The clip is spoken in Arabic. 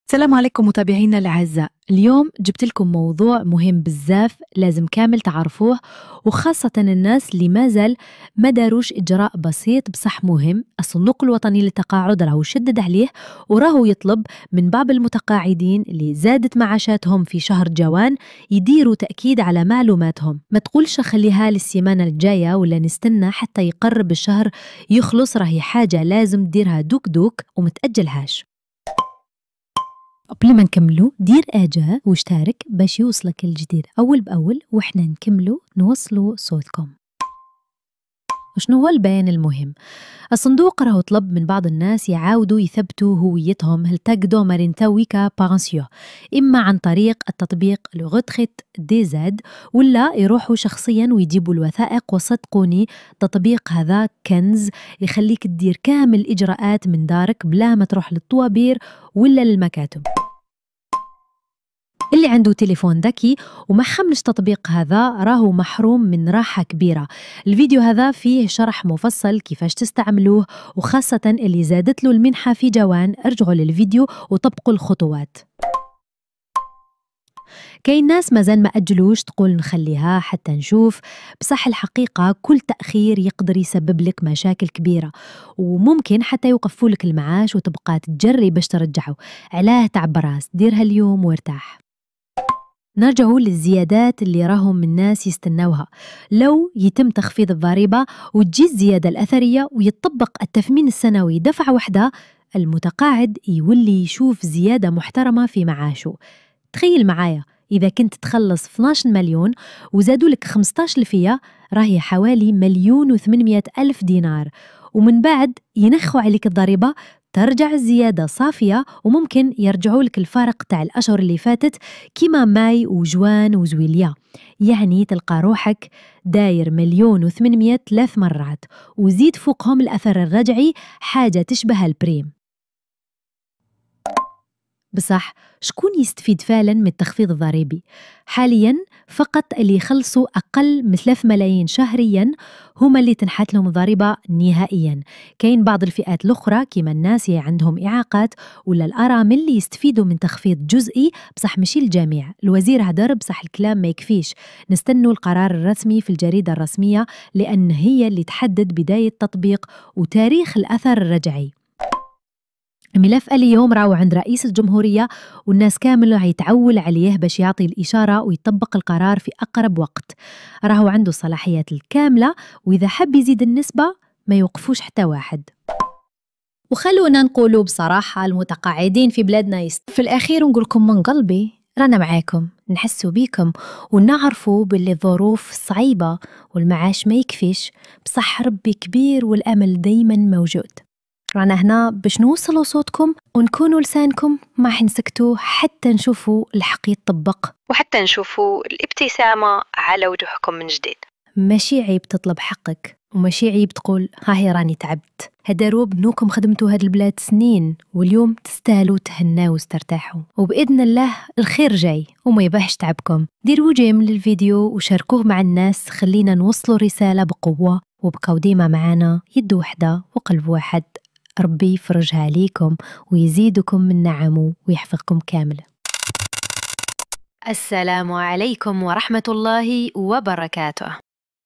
السلام عليكم متابعينا الأعزاء. اليوم جبت لكم موضوع مهم بزاف لازم كامل تعرفوه، وخاصة الناس اللي ما زال ما داروش إجراء بسيط بصح مهم. الصندوق الوطني للتقاعد راهو شدد عليه وراهو يطلب من بعض المتقاعدين اللي زادت معاشاتهم في شهر جوان يديروا تأكيد على معلوماتهم. ما تقولش خليها للسيمانة الجاية ولا نستنى حتى يقرب الشهر يخلص، راهي حاجة لازم ديرها دوك دوك ومتأجلهاش. قبل ما نكملو دير اعجاب واشترك باش يوصلك الجديد اول باول، واحنا نكملو نوصلو صوتكم. وشنو هو البيان المهم؟ الصندوق راهو طلب من بعض الناس يعاودوا يثبتوا هويتهم التاكدو مارينتاويكا بارانسيو، اما عن طريق التطبيق لو غوتريت دي زاد، ولا يروحوا شخصيا ويجيبوا الوثائق. وصدقوني تطبيق هذا كنز يخليك تدير كامل الاجراءات من دارك بلا ما تروح للطوابير ولا للمكاتب. اللي عنده تليفون ذكي وما حملش تطبيق هذا راهو محروم من راحة كبيرة. الفيديو هذا فيه شرح مفصل كيفاش تستعملوه، وخاصة اللي زادت له المنحة في جوان ارجعوا للفيديو وطبقوا الخطوات. كاين ناس مازال ما أجلوش، تقول نخليها حتى نشوف، بصح الحقيقة كل تأخير يقدر يسبب لك مشاكل كبيرة، وممكن حتى يوقفوا لك المعاش وتبقى تجري باش ترجعه. علاه تعب راس، ديرها اليوم وارتاح. نرجعوا للزيادات اللي راهم الناس يستنوها. لو يتم تخفيض الضريبة وتجي الزيادة الأثرية ويطبق التثمين السنوي دفعة واحدة، المتقاعد يولي يشوف زيادة محترمة في معاشه. تخيل معايا إذا كنت تخلص 12 مليون وزادوا لك 15%، راهي حوالي 1,800,000 دينار، ومن بعد ينخوا عليك الضريبة، ترجع الزيادة صافية، وممكن يرجعوا لك الفارق تاع الأشهر اللي فاتت كيما ماي وجوان وزويليا. يعني تلقى روحك داير 1,800,000 3 مرات، وزيد فوقهم الأثر الرجعي حاجة تشبه البريم. بصح شكون يستفيد فعلا من التخفيض الضريبي؟ حاليا فقط اللي يخلصوا أقل من 3 ملايين شهريا هما اللي تنحت لهم الضريبة نهائيا. كاين بعض الفئات الأخرى كيما الناس اللي عندهم إعاقات ولا الأرامل اللي يستفيدوا من تخفيض جزئي، بصح ماشي الجميع. الوزير هدر بصح الكلام ما يكفيش، نستنوا القرار الرسمي في الجريدة الرسمية، لأن هي اللي تحدد بداية تطبيق وتاريخ الأثر الرجعي. الملف اليوم راهو عند رئيس الجمهورية، والناس كامل راح يتعول عليه باش يعطي الإشارة ويطبق القرار في أقرب وقت. راهو عنده الصلاحيات الكاملة، وإذا حب يزيد النسبة ما يوقفوش حتى واحد. وخلونا نقولوا بصراحة المتقاعدين في بلادنا في الأخير نقولكم من قلبي رانا معاكم، نحسوا بيكم ونعرفوا باللي الظروف صعيبة والمعاش ما يكفيش، بصح ربي كبير والأمل دايما موجود. رانا هنا باش نوصلوا صوتكم ونكونوا لسانكم، ما حنسكتوا حتى نشوفوا الحق يتطبق، وحتى نشوفوا الابتسامة على وجوهكم من جديد. ماشي عيب تطلب حقك، وماشي عيب تقول هاي راني تعبت. هداروا بنوكم خدمتوا هاد البلاد سنين، واليوم تستاهلوا تهناو وسترتاحوا، وبإذن الله الخير جاي وما يباحش تعبكم. ديروا جيم للفيديو وشاركوه مع الناس، خلينا نوصلوا رسالة بقوة، وبقوا ديما معانا يد وحدة وقلب واحد. ربي يفرجها عليكم ويزيدكم من نعمه ويحفظكم كامل. السلام عليكم ورحمة الله وبركاته.